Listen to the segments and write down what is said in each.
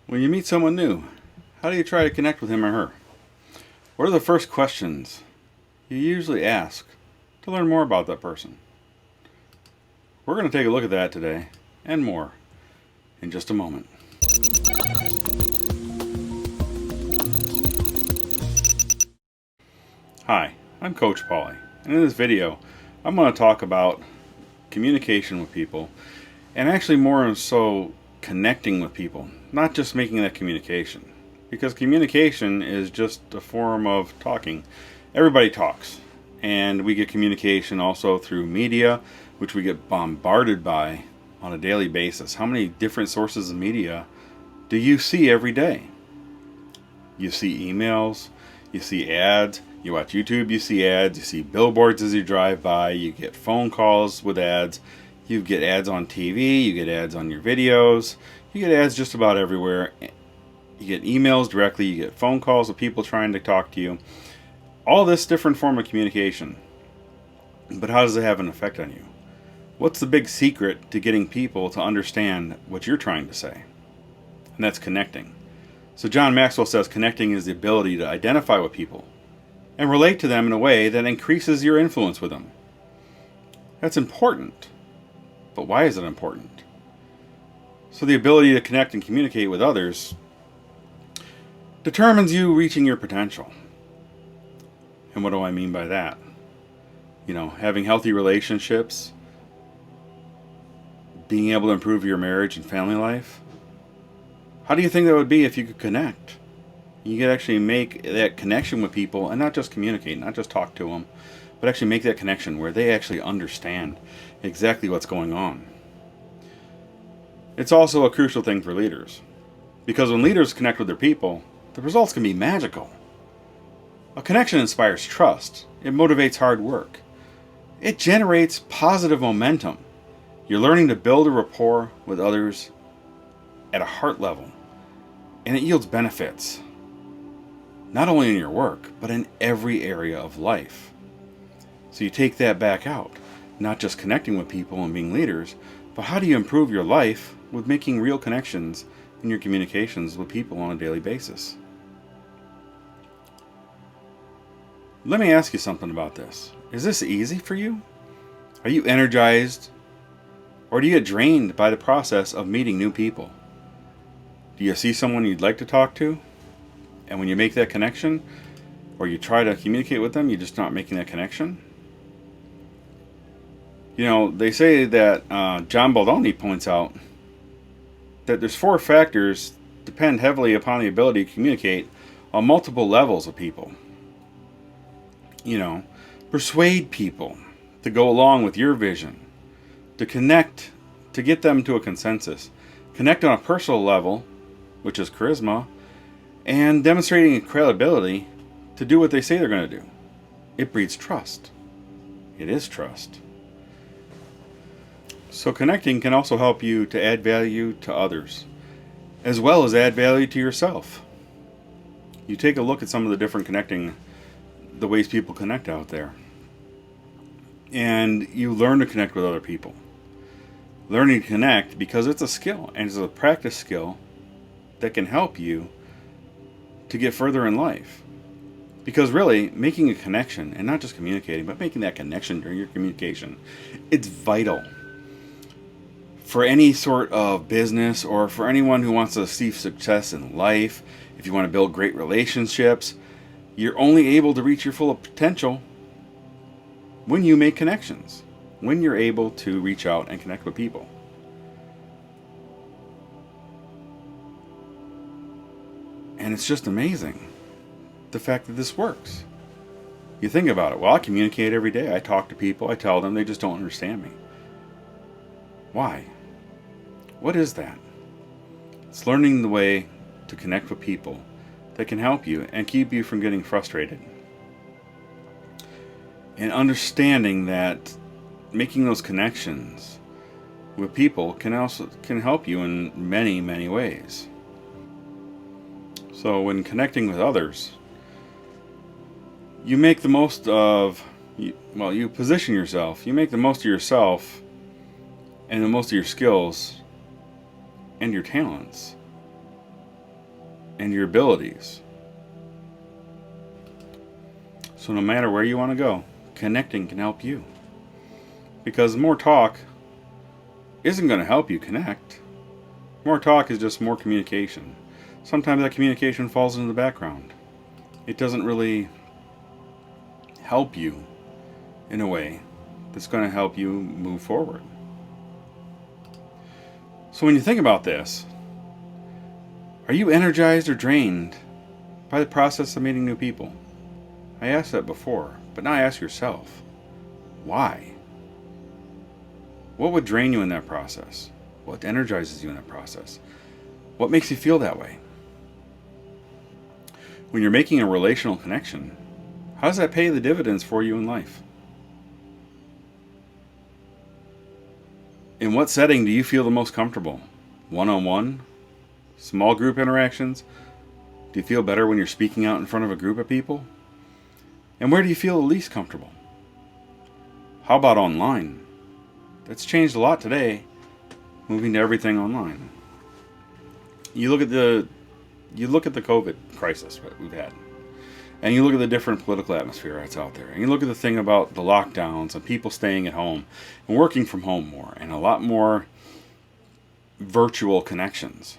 When you meet someone new, how do you try to connect with him or her? What are the first questions you usually ask to learn more about that person? We're going to take a look at that today and more in just a moment. Hi, I'm Coach Pauly, and in this video, I'm going to talk about communication with people and actually more so connecting with people, not just making that communication. Because communication is just a form of talking. Everybody talks, and we get communication also through media, which we get bombarded by on a daily basis. How many different sources of media do you see every day? You see emails, you see ads, you watch YouTube, you see ads, you see billboards as you drive by, you get phone calls with ads, you get ads on TV, you get ads on your videos, you get ads just about everywhere. You get emails directly, you get phone calls of people trying to talk to you. All this different form of communication. But how does it have an effect on you? What's the big secret to getting people to understand what you're trying to say? And that's connecting. So John Maxwell says connecting is the ability to identify with people and relate to them in a way that increases your influence with them. That's important. But why is it important? So the ability to connect and communicate with others determines you reaching your potential. And what do I mean by that? Having healthy relationships, being able to improve your marriage and family life. How do you think that would be if you could connect? You could actually make that connection with people and not just communicate, not just talk to them, but actually make that connection where they actually understand exactly what's going on. It's also a crucial thing for leaders, because when leaders connect with their people, the results can be magical. A connection inspires trust. It motivates hard work. It generates positive momentum. You're learning to build a rapport with others at a heart level, and it yields benefits, not only in your work, but in every area of life. So you take that back out, not just connecting with people and being leaders, but how do you improve your life with making real connections in your communications with people on a daily basis? Let me ask you something about this. Is this easy for you? Are you energized? Or do you get drained by the process of meeting new people? Do you see someone you'd like to talk to? And when you make that connection, or you try to communicate with them, you're just not making that connection? They say that John Baldoni points out that there's 4 factors depend heavily upon the ability to communicate on multiple levels of people. Persuade people to go along with your vision, to connect, to get them to a consensus, connect on a personal level, which is charisma, and demonstrating credibility to do what they say they're going to do. It breeds trust. It is trust. So connecting can also help you to add value to others, as well as add value to yourself. You take a look at some of the different the ways people connect out there, and you learn to connect with other people. Learning to connect, because it's a skill, and it's a practice skill that can help you to get further in life. Because really, making a connection, and not just communicating, but making that connection during your communication, it's vital for any sort of business, or for anyone who wants to see success in life. If you want to build great relationships, you're only able to reach your full potential when you make connections, when you're able to reach out and connect with people. And it's just amazing, the fact that this works. You think about it. Well, I communicate every day. I talk to people. I tell them. They just don't understand me. Why? What is that? It's learning the way to connect with people that can help you and keep you from getting frustrated. And understanding that making those connections with people can help you in many, many ways. So when connecting with others, you make the most of, you position yourself, you make the most of yourself and the most of your skills and your talents and your abilities. So no matter where you want to go, connecting can help you. Because more talk isn't going to help you connect. More talk is just more communication. Sometimes that communication falls into the background. It doesn't really help you in a way that's going to help you move forward. So when you think about this, are you energized or drained by the process of meeting new people? I asked that before, but now ask yourself, why? What would drain you in that process? What energizes you in that process? What makes you feel that way? When you're making a relational connection, how does that pay the dividends for you in life? In what setting do you feel the most comfortable? One-on-one? Small group interactions? Do you feel better when you're speaking out in front of a group of people? And where do you feel the least comfortable? How about online? That's changed a lot today, moving to everything online. You look at the COVID crisis that we've had, and you look at the different political atmosphere that's out there, and you look at the thing about the lockdowns and people staying at home and working from home more, and a lot more virtual connections.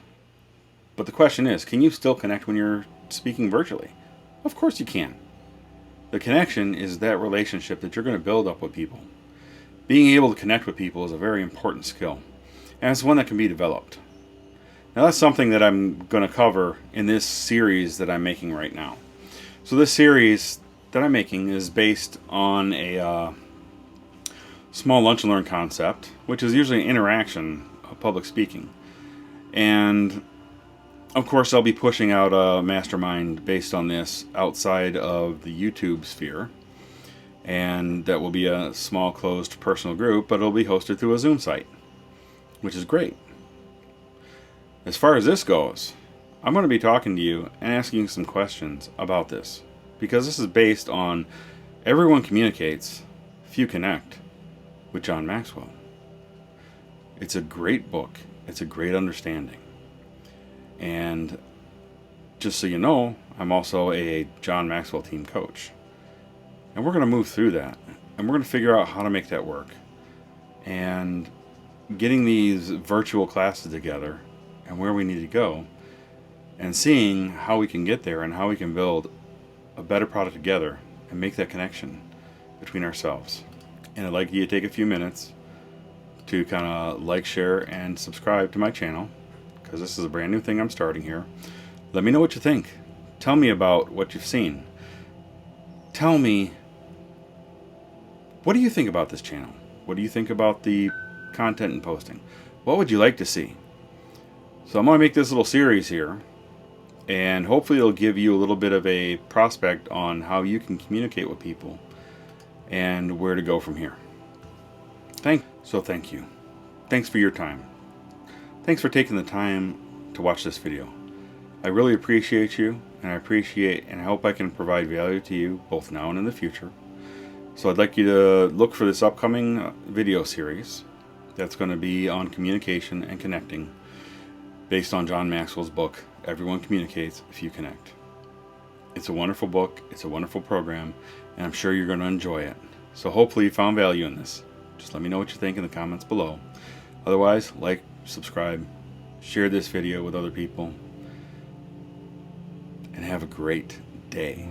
But the question is, can you still connect when you're speaking virtually? Of course you can. The connection is that relationship that you're going to build up with people. Being able to connect with people is a very important skill, and it's one that can be developed. Now that's something that I'm going to cover in this series that I'm making right now. So this series that I'm making is based on a small lunch and learn concept, which is usually an interaction of public speaking. And of course I'll be pushing out a mastermind based on this outside of the YouTube sphere. And that will be a small closed personal group, but it'll be hosted through a Zoom site, which is great. As far as this goes, I'm going to be talking to you and asking you some questions about this, because this is based on Everyone Communicates, Few Connect with John Maxwell. It's a great book. It's a great understanding. And just so you know, I'm also a John Maxwell team coach. And we're going to move through that, and we're going to figure out how to make that work. And getting these virtual classes together and where we need to go, and seeing how we can get there and how we can build a better product together and make that connection between ourselves. And I'd like you to take a few minutes to kind of like, share, and subscribe to my channel, because this is a brand new thing I'm starting here. Let me know what you think. Tell me about what you've seen. Tell me, what do you think about this channel? What do you think about the content and posting? What would you like to see? So I'm going to make this little series here, and hopefully it'll give you a little bit of a prospect on how you can communicate with people and where to go from here. Thank you. Thanks for your time. Thanks for taking the time to watch this video. I really appreciate you, and I hope I can provide value to you both now and in the future. So I'd like you to look for this upcoming video series that's going to be on communication and connecting, based on John Maxwell's book, Everyone Communicates, Few Connect. It's a wonderful book, it's a wonderful program, and I'm sure you're going to enjoy it. So hopefully you found value in this. Just let me know what you think in the comments below. Otherwise, like, subscribe, share this video with other people, and have a great day.